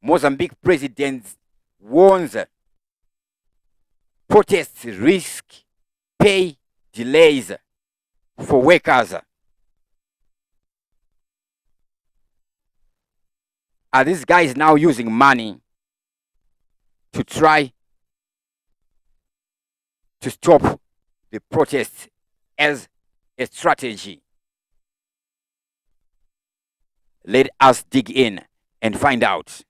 Mozambique president warns protests risk pay delays for workers. Are these guys now using money to try to stop the protests as a strategy? Let us dig in and find out.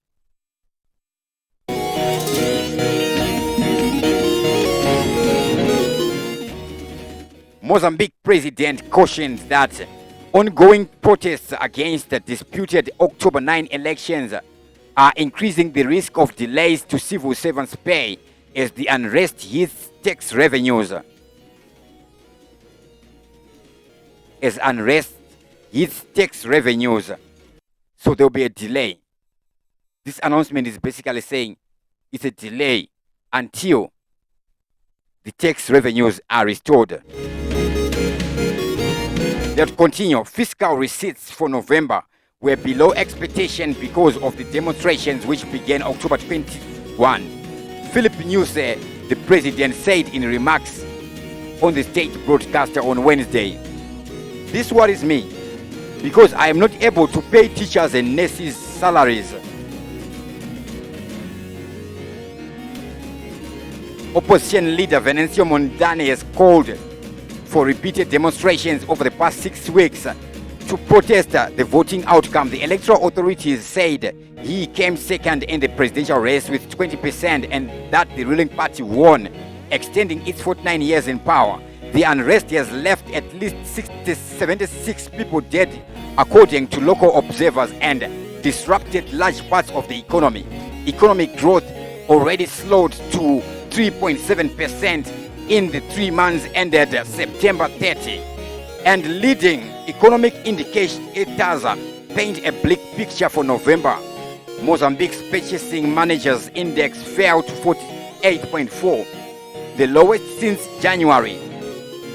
Mozambique president cautioned that ongoing protests against the disputed October 9 elections are increasing the risk of delays to civil servants' pay as the unrest hits tax revenues. So there'll be a delay. This announcement is basically saying it's a delay until the tax revenues are restored. They'll continue. Fiscal receipts for November were below expectation because of the demonstrations which began October 21. Philip News, the president, said in remarks on the state broadcaster on Wednesday, "This worries me because I am not able to pay teachers and nurses' salaries." Opposition leader Venancio Mondlane has called for repeated demonstrations over the past 6 weeks to protest the voting outcome. The electoral authorities said he came second in the presidential race with 20% and that the ruling party won, extending its 49 years in power. The unrest has left at least 76 people dead, according to local observers, and disrupted large parts of the economy. Economic growth already slowed to 3.7% in the 3 months ended September 30, and leading economic indicators paint a bleak picture for November. Mozambique's Purchasing Managers Index fell to 48.4, the lowest since January,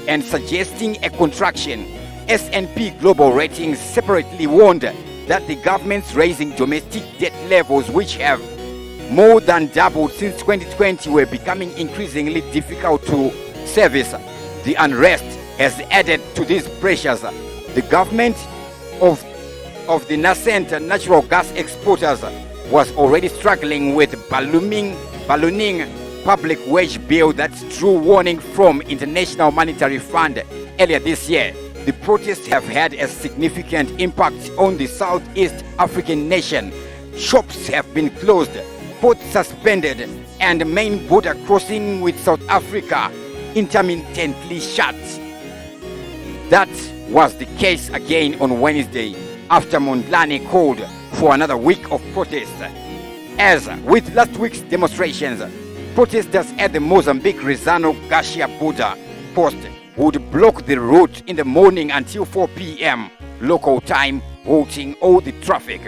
and suggesting a contraction. S&P Global Ratings separately warned that the government's raising domestic debt levels, which have more than doubled since 2020, were becoming increasingly difficult to service. The unrest has added to these pressures. The government of the nascent natural gas exporters was already struggling with ballooning public wage bill that drew warning from International Monetary Fund earlier this year. The protests have had a significant impact on the Southeast African nation. Shops have been closed, ports suspended, and main border crossing with South Africa intermittently shut. That was the case again on Wednesday after Mondlane called for another week of protests. As with last week's demonstrations, protesters at the Mozambique-Rezano-Garcia border post would block the route in the morning until 4 p.m. local time, halting all the traffic.